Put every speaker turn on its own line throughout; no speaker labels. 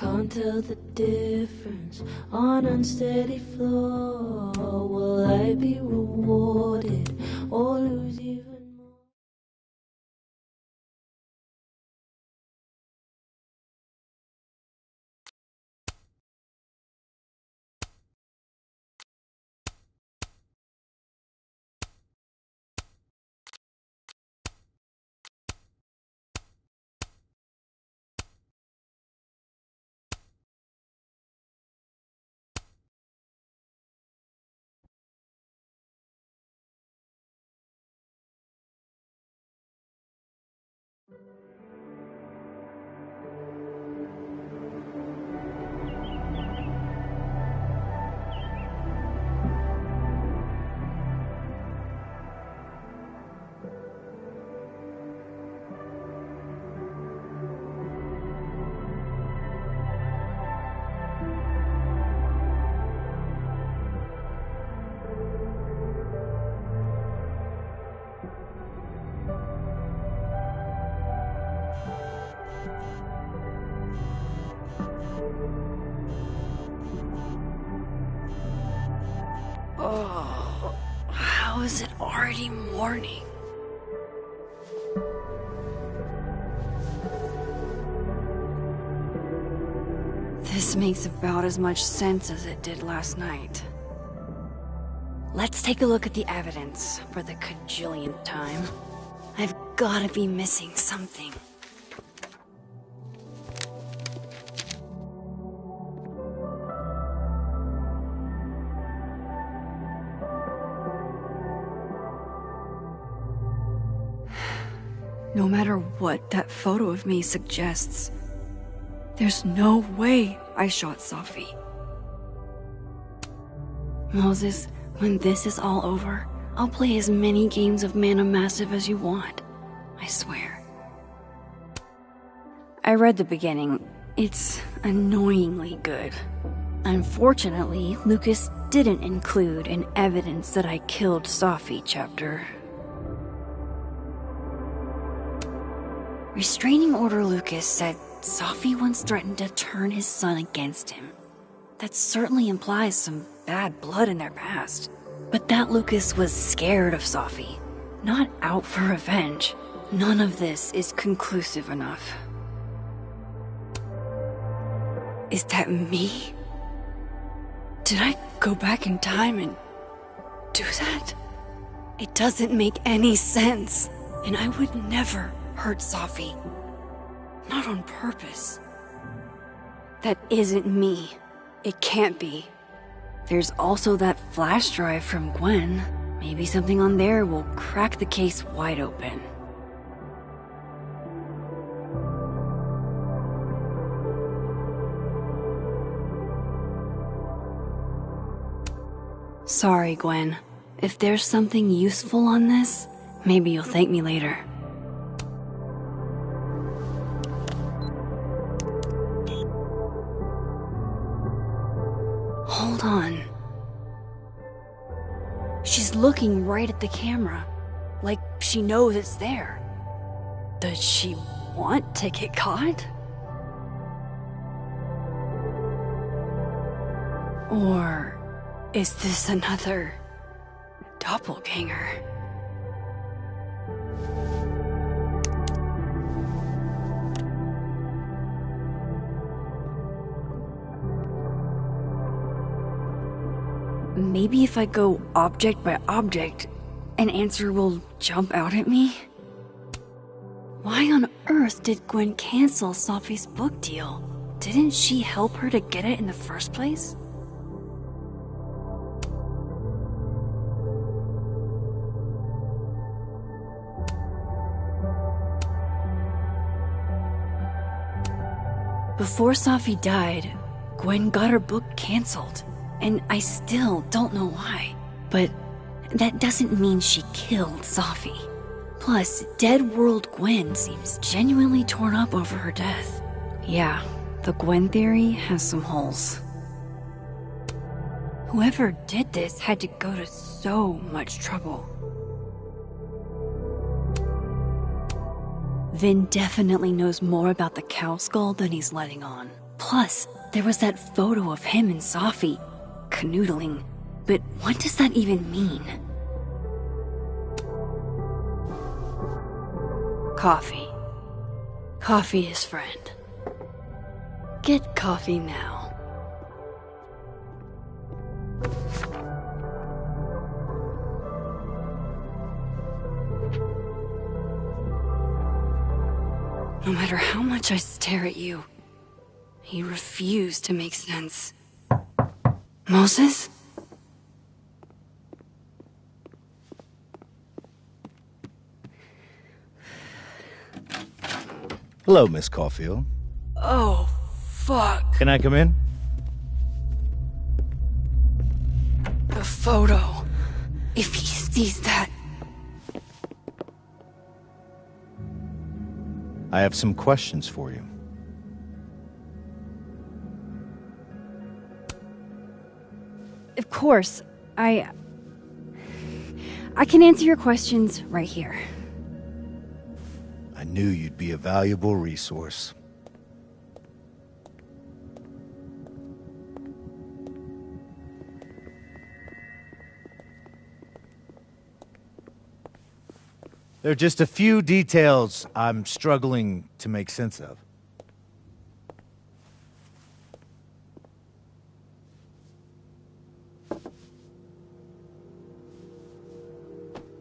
Can't tell the difference on unsteady floor. Will I be rewarded or lose even more?
Oh, how is it already morning? This makes about as much sense as it did last night. Let's take a look at the evidence for the cajillionth time. I've gotta be missing something. No matter what that photo of me suggests, there's no way I shot Safi. Moses, when this is all over, I'll play as many games of Mana Massive as you want. I swear. I read the beginning. It's annoyingly good. Unfortunately, Lucas didn't include an evidence that I killed Safi chapter. Restraining Order Lucas said Safi once threatened to turn his son against him. That certainly implies some bad blood in their past. But that Lucas was scared of Safi, not out for revenge. None of this is conclusive enough. Is that me? Did I go back in time and do that? It doesn't make any sense, and I would never hurt Safi. Not on purpose. That isn't me. It can't be. There's also that flash drive from Gwen. Maybe something on there will crack the case wide open. Sorry, Gwen. If there's something useful on this, maybe you'll thank me later. Hold on. She's looking right at the camera, like she knows it's there. Does she want to get caught? Or is this another doppelganger? Maybe if I go object by object, an answer will jump out at me? Why on earth did Gwen cancel Safi's book deal? Didn't she help her to get it in the first place? Before Safi died, Gwen got her book canceled, and I still don't know why. But that doesn't mean she killed Safi. Plus, Dead World Gwen seems genuinely torn up over her death. Yeah, the Gwen theory has some holes. Whoever did this had to go to so much trouble. Vin definitely knows more about the cow skull than he's letting on. Plus, there was that photo of him and Sophie canoodling. But what does that even mean? Coffee. Coffee is friend. Get coffee now. No matter how much I stare at you, he refused to make sense. Moses?
Hello, Miss Caulfield.
Oh, fuck.
Can I come in?
The photo. If he sees that...
I have some questions for you.
Of course. I can answer your questions right here.
I knew you'd be a valuable resource. There are just a few details I'm struggling to make sense of.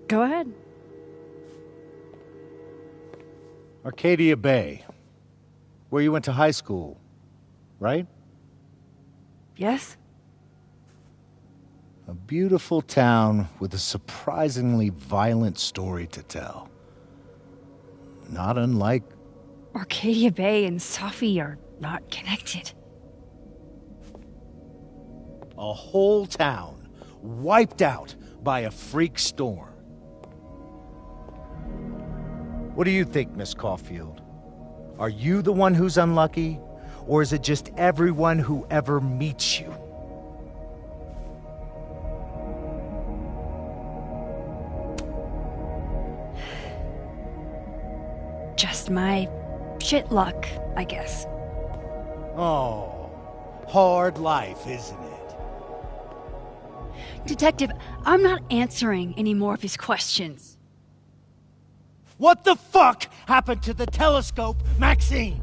Go ahead.
Arcadia Bay, where you went to high school, right?
Yes?
A beautiful town with a surprisingly violent story to tell. Not unlike...
Arcadia Bay and Sophie are not connected.
a whole town wiped out by a freak storm. What do you think, Miss Caulfield? Are you the one who's unlucky, or is it just everyone who ever meets you?
Just my shit luck, I guess.
Oh, hard life, isn't it?
Detective, I'm not answering any more of his questions.
What the fuck happened to the telescope, Maxine?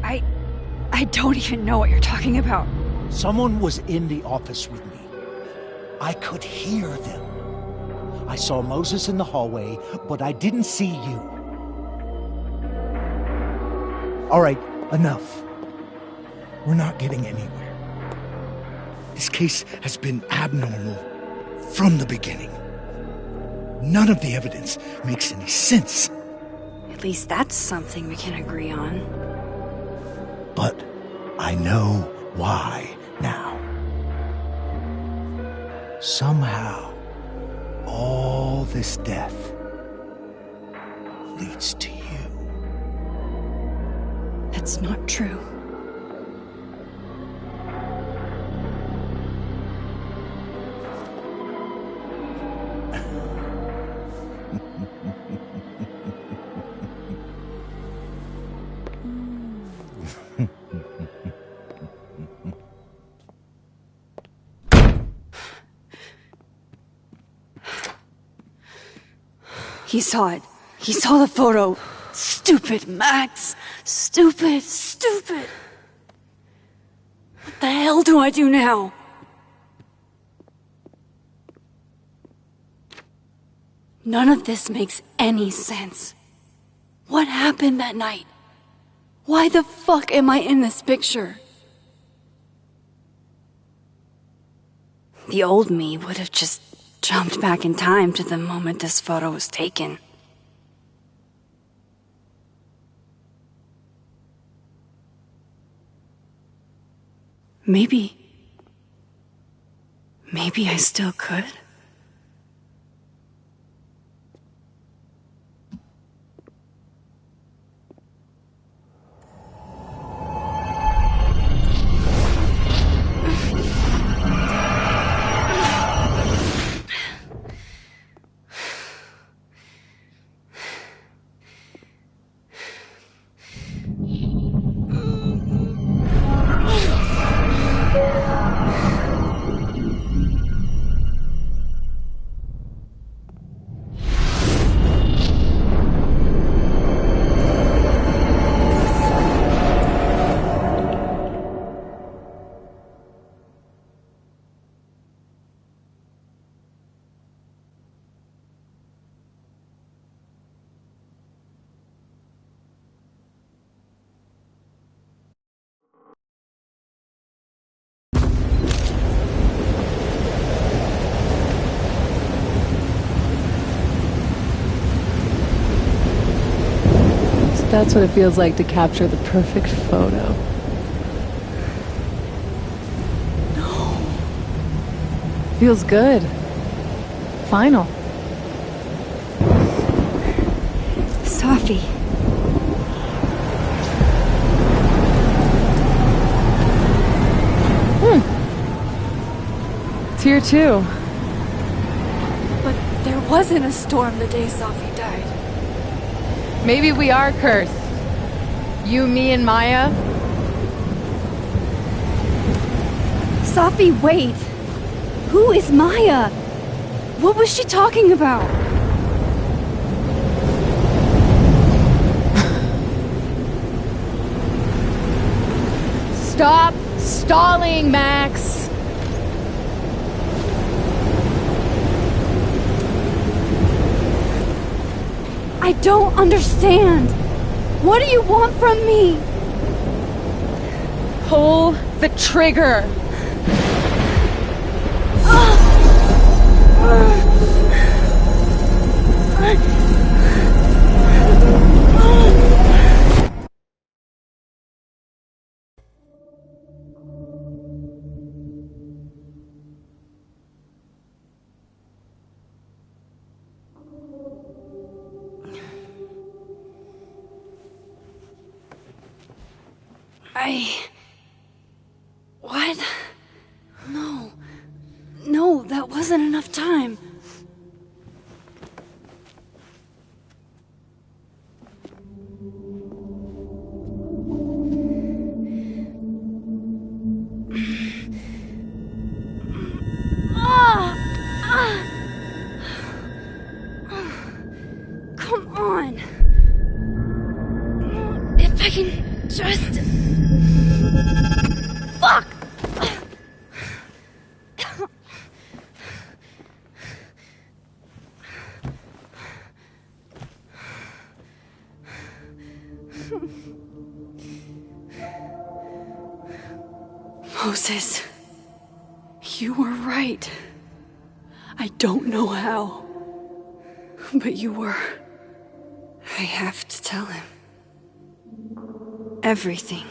I don't even know what you're talking about.
Someone was in the office with me. I could hear them. I saw Moses in the hallway, but I didn't see you. All right, enough. We're not getting anywhere. This case has been abnormal from the beginning. None of the evidence makes any sense.
At least that's something we can agree on.
But I know why now. Somehow, all this death leads to you.
That's not true. He saw it. He saw the photo. Stupid, Max. Stupid, stupid. What the hell do I do now? None of this makes any sense. What happened that night? Why the fuck am I in this picture? The old me would have just jumped back in time to the moment this photo was taken. Maybe I still could.
That's what it feels like to capture the perfect photo.
No.
Feels good. Final.
Sophie.
It's here too.
But there wasn't a storm the day Sophie died.
Maybe we are cursed. You, me, and Maya.
Sophie, wait! Who is Maya? What was she talking about?
Stop stalling, Max!
I don't understand. What do you want from me?
Pull the trigger!
What? No. No, that wasn't enough time. Come on. If I can just... Fuck! Moses, you were right. I don't know how, but you were. I have to tell him. Everything.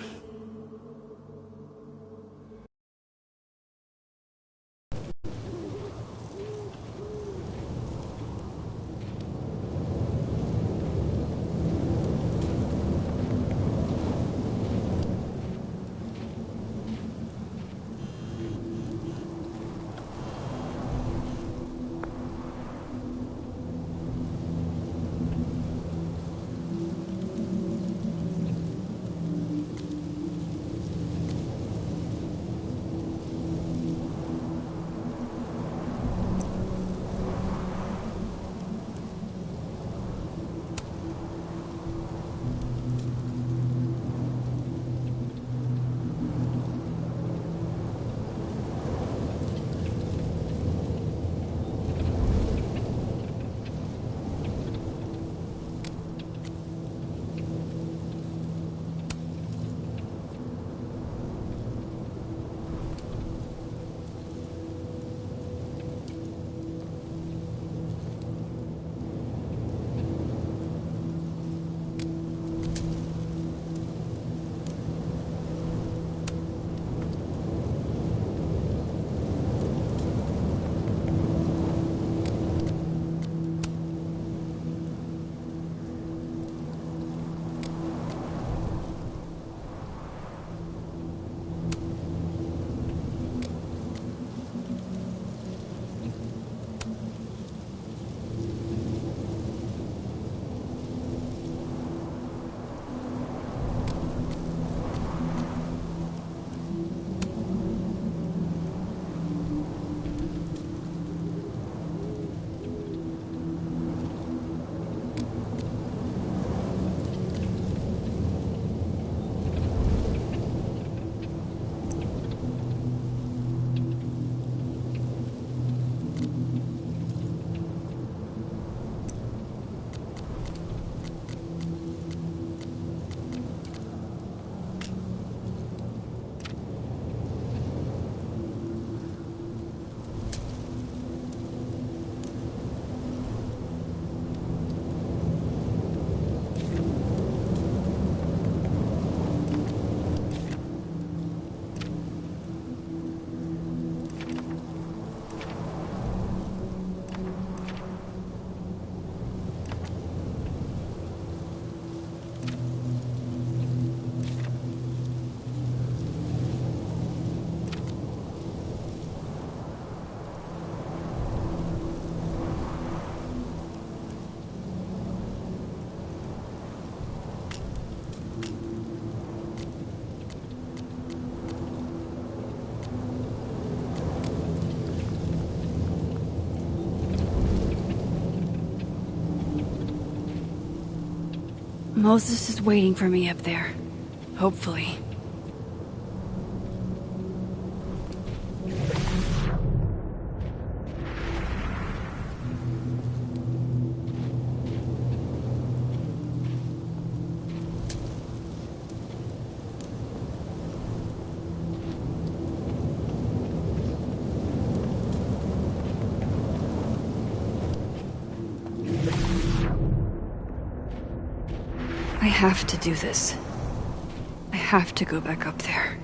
Moses is waiting for me up there. Hopefully. I have to do this. I have to go back up there.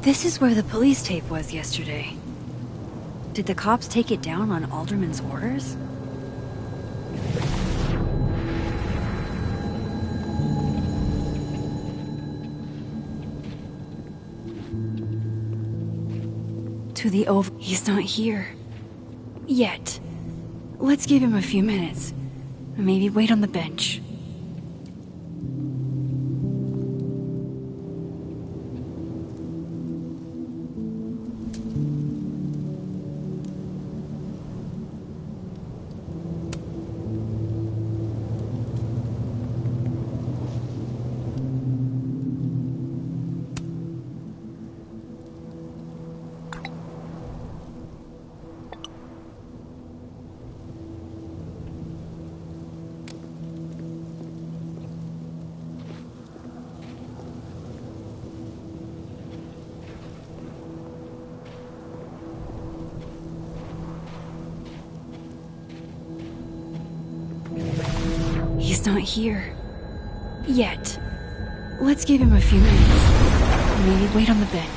This is where the police tape was yesterday. Did the cops take it down on Alderman's orders? To the Oval. He's not here. Yet. Let's give him a few minutes. Maybe wait on the bench. He's not here. Yet. Let's give him a few minutes. Maybe wait on the bench.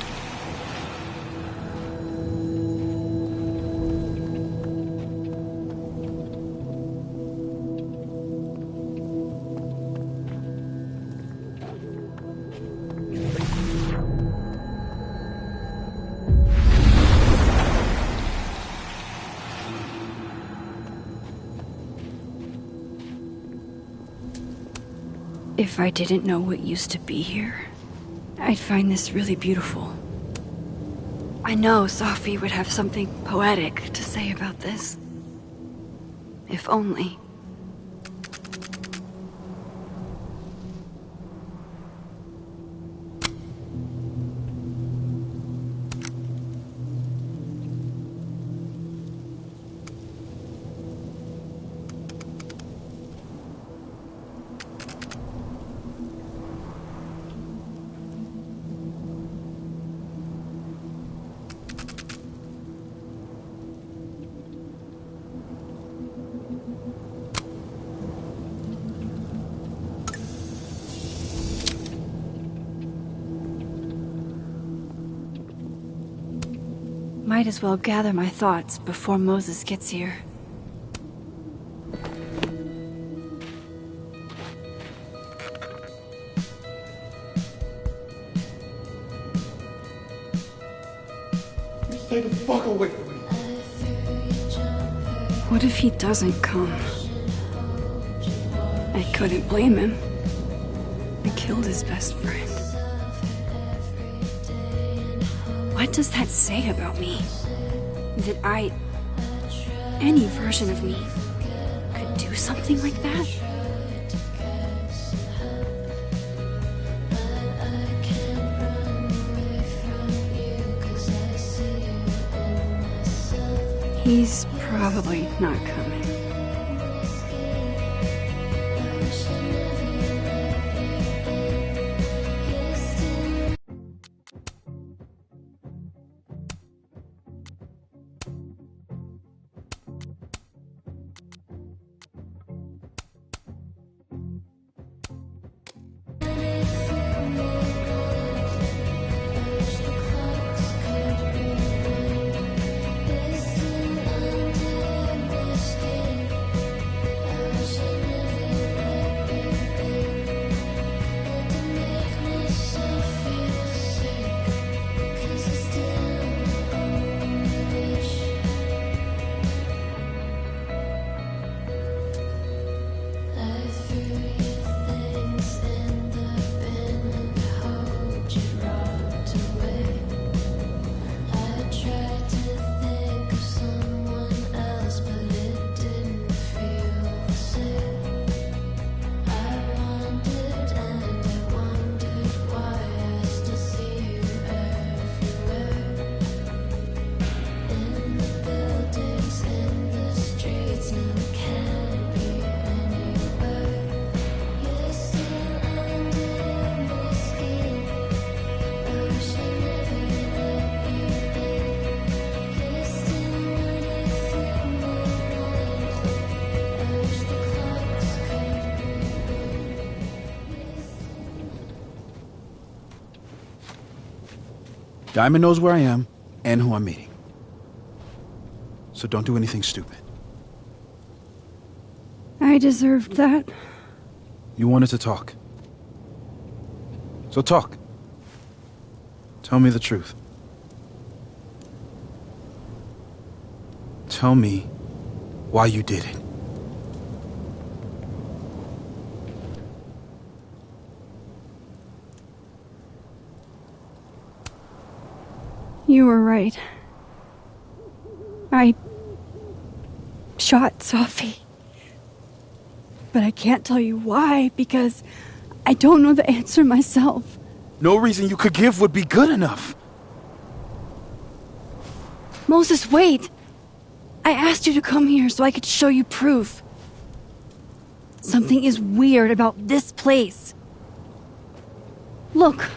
If I didn't know what used to be here, I'd find this really beautiful. I know Sophie would have something poetic to say about this. If only. Might as well gather my thoughts before Moses gets here.
Stay the fuck away from me.
What if he doesn't come? I couldn't blame him. I killed his best friend. What does that say about me? That any version of me, could do something like that? He's probably not coming.
Diamond knows where I am and who I'm meeting. So don't do anything stupid.
I deserved that.
You wanted to talk. So talk. Tell me the truth. Tell me why you did it.
You were right. I shot Sophie. But I can't tell you why, because I don't know the answer myself.
No reason you could give would be good enough.
Moses, wait! I asked you to come here so I could show you proof. Something is weird about this place. Look.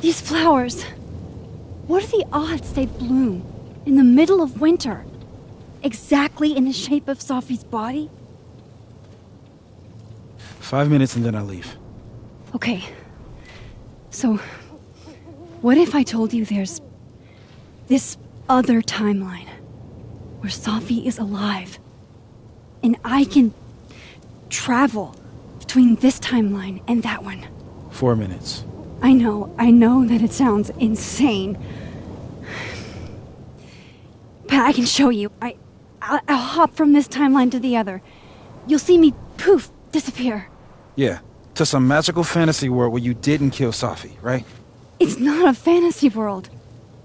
These flowers. What are the odds they bloom in the middle of winter? Exactly in the shape of Sophie's body?
5 minutes and then I leave.
Okay. So, what if I told you there's this other timeline where Sophie is alive and I can travel between this timeline and that one?
4 minutes.
I know that it sounds insane. But I can show you. I'll hop from this timeline to the other. You'll see me, poof, disappear.
Yeah, to some magical fantasy world where you didn't kill Sophie, right?
It's not a fantasy world.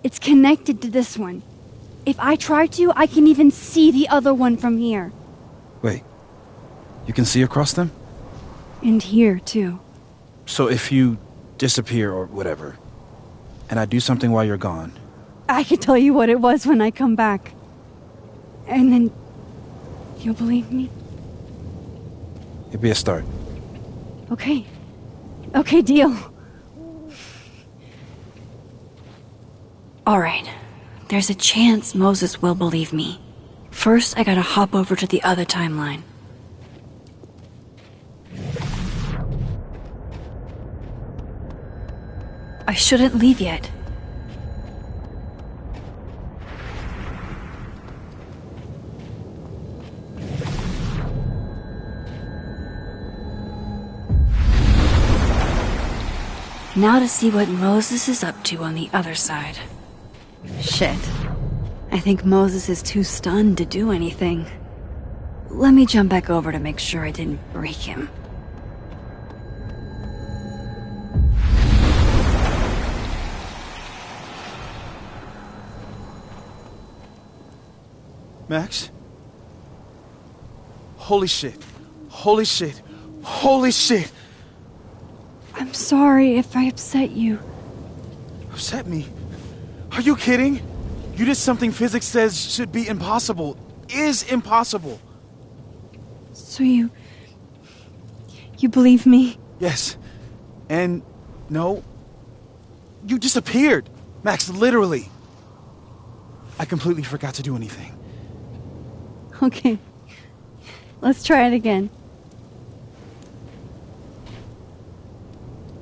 It's connected to this one. If I try to, I can even see the other one from here.
Wait, you can see across them?
And here, too.
So if you disappear or whatever, and I do something while you're gone...
I can tell you what it was when I come back. And then... you'll believe me?
It'd be a start.
Okay. Okay, deal.
Alright. There's a chance Moses will believe me. First, I gotta hop over to the other timeline. I shouldn't leave yet. Now to see what Moses is up to on the other side. Shit. I think Moses is too stunned to do anything. Let me jump back over to make sure I didn't break him.
Max? Holy shit. Holy shit. Holy shit!
I'm sorry if I upset you.
Upset me? Are you kidding? You did something physics says should be impossible. Is impossible.
So you believe me?
Yes. And no. You disappeared. Max, literally. I completely forgot to do anything.
Okay. Let's try it again.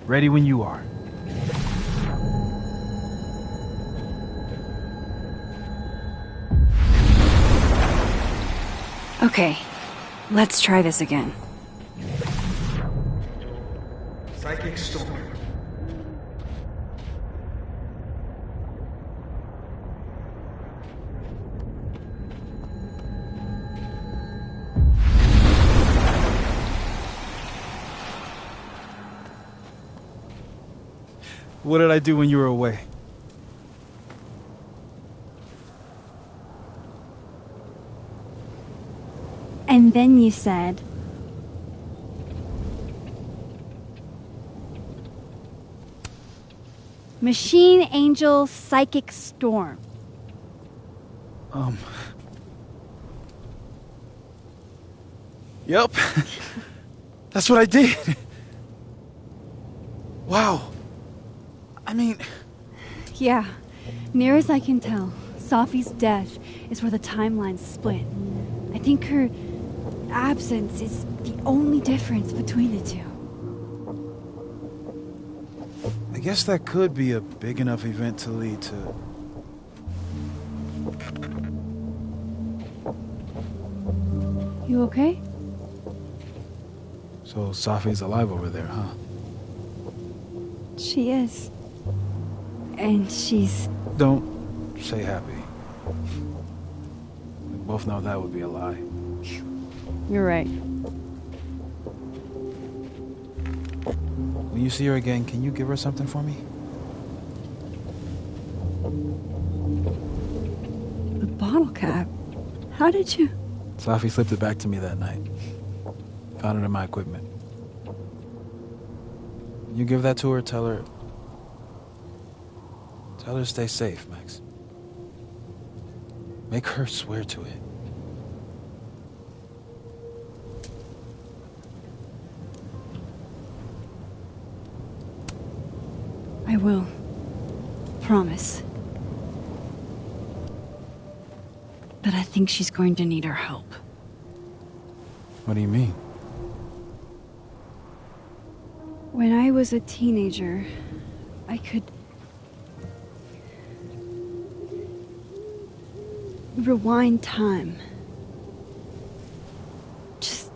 Ready when you are.
Okay, let's try this again.
Psychic storm.
What did I do when you were away?
And then you said... Machine Angel Psychic Storm.
Yep. That's what I did. Wow. I mean...
Yeah, near as I can tell, Sophie's death is where the timelines split. I think her absence is the only difference between the two.
I guess that could be a big enough event to lead to...
You okay?
So Safi's alive over there, huh?
She is. And she's...
Don't say happy. We both know that would be a lie.
You're right.
When you see her again, can you give her something for me?
The bottle cap? How did you...
Safi slipped it back to me that night. Found it in my equipment. You give that to her, tell her to stay safe, Max. Make her swear to it.
I will. Promise. But I think she's going to need our help.
What do you mean?
When I was a teenager, I could... rewind time. Just...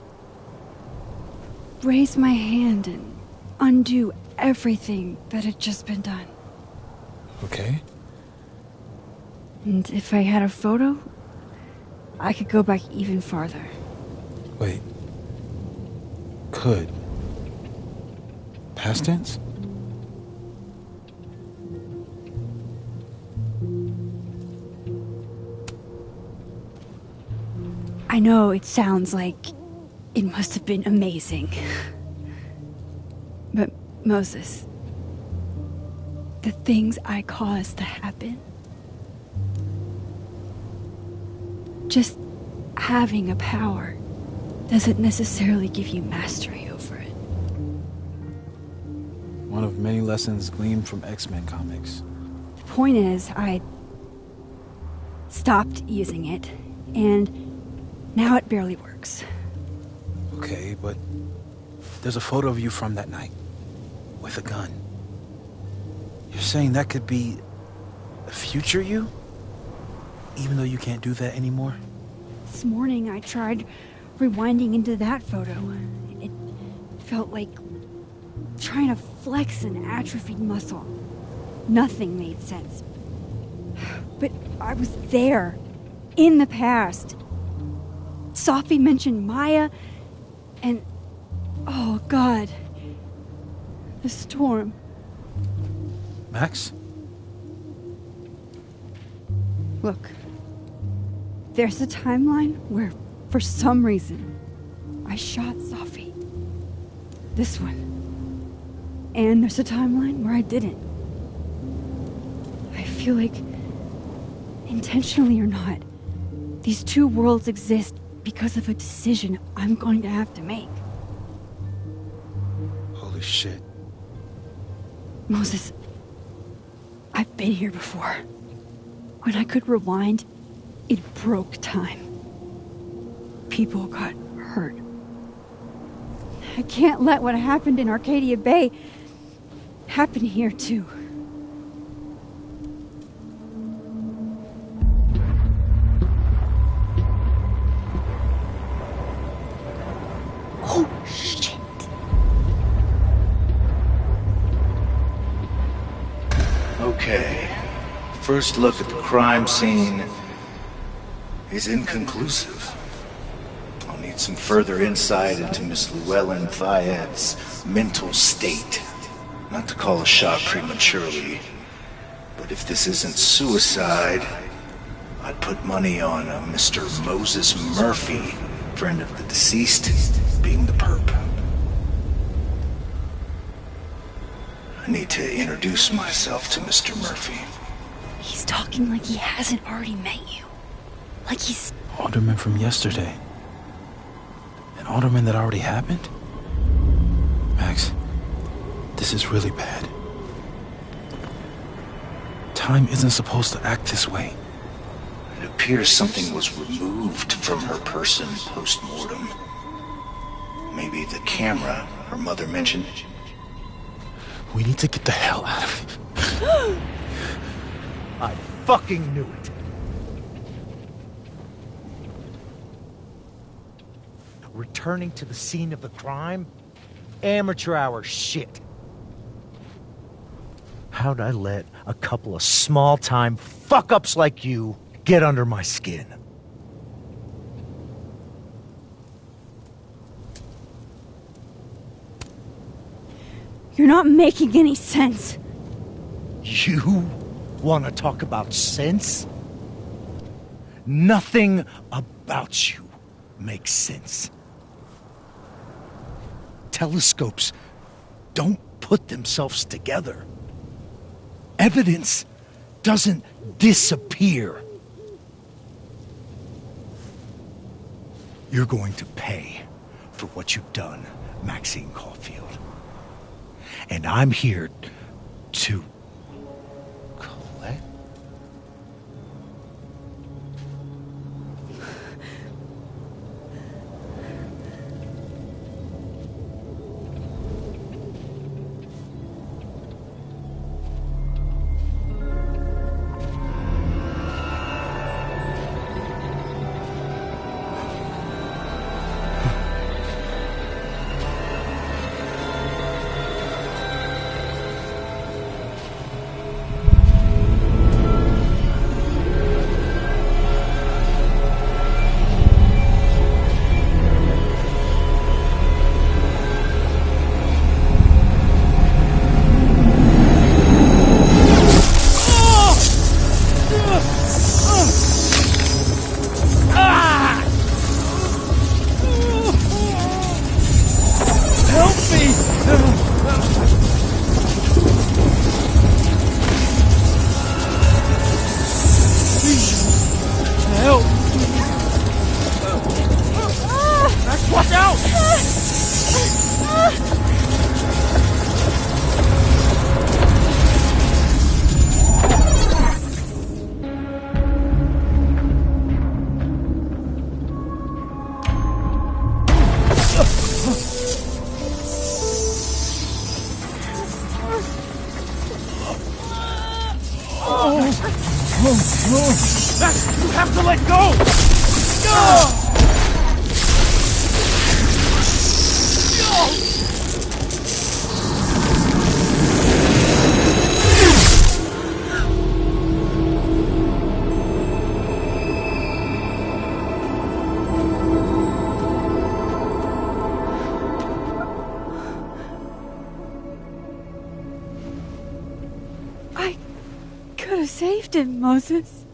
raise my hand and undo everything that had just been done.
Okay.
And if I had a photo, I could go back even farther.
Wait. Could. Past tense?
I know it sounds like it must have been amazing. But Moses, the things I caused to happen, just having a power doesn't necessarily give you mastery over it.
One of many lessons gleaned from X-Men comics.
The point is, I stopped using it, and now it barely works.
Okay, but there's a photo of you from that night. With a gun. You're saying that could be a future you? Even though you can't do that anymore?
This morning I tried rewinding into that photo. It felt like trying to flex an atrophied muscle. Nothing made sense. But I was there, in the past. Safi mentioned Maya, and... oh, God. The storm.
Max?
Look. There's a timeline where, for some reason, I shot Safi. This one. And there's a timeline where I didn't. I feel like, intentionally or not, these two worlds exist because of a decision I'm going to have to make.
Holy shit.
Moses, I've been here before. When I could rewind, it broke time. People got hurt. I can't let what happened in Arcadia Bay happen here too. Oh, shit.
Okay. First look at the crime scene is inconclusive. I'll need some further insight into Miss Llewellyn Fayette's mental state. Not to call a shot prematurely, but if this isn't suicide, I'd put money on a Mr. Moses Murphy, friend of the deceased, being the perp. I need to introduce myself to Mr. Murphy.
He's talking like he hasn't already met you. Like he's...
Alderman from yesterday. An alderman that already happened? Max, this is really bad. Time isn't supposed to act this way.
It appears something was removed from her person post-mortem. Maybe the camera her mother mentioned.
We need to get the hell out of here.
I fucking knew it. Returning to the scene of the crime? Amateur hour shit. How'd I let a couple of small-time fuck-ups like you get under my skin?
You're not making any sense.
You want to talk about sense? Nothing about you makes sense. Telescopes don't put themselves together. Evidence doesn't disappear. You're going to pay for what you've done, Maxine Caulfield. And I'm here to collect.
Max, you have to let go!
I could have saved him, Moses.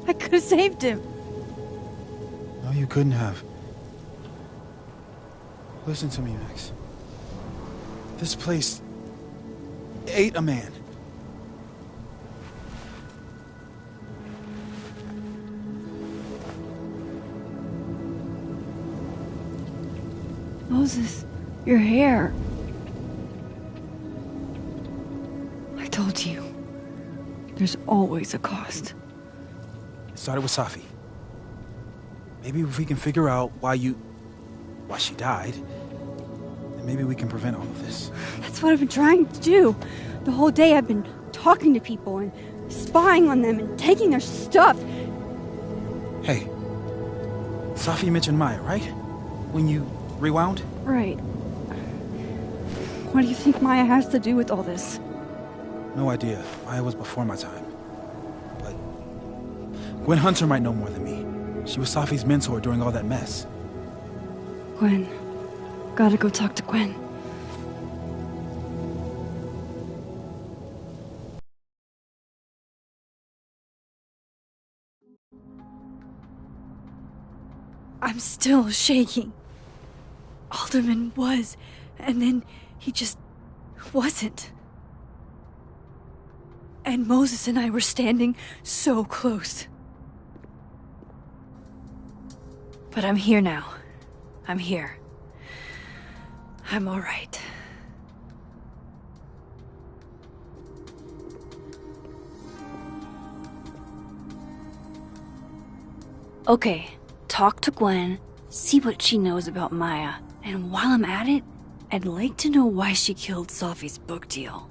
I could have saved him.
No, you couldn't have. Listen to me, Max. This place ate a man.
Moses, your hair. I told you. There's always a cost.
It started with Safi. Maybe if we can figure out why she died, then maybe we can prevent all of this.
That's what I've been trying to do. The whole day I've been talking to people and spying on them and taking their stuff.
Hey, Safi mentioned Maya, right? When you rewound?
Right. What do you think Maya has to do with all this?
No idea. Maya was before my time. But Gwen Hunter might know more than me. She was Safi's mentor during all that mess.
Gwen. Gotta go talk to Gwen. I'm still shaking. Alderman was, and then he just wasn't. And Moses and I were standing so close. But I'm here now. I'm here. I'm all right. Okay, talk to Gwen, see what she knows about Maya, and while I'm at it, I'd like to know why she killed Sophie's book deal.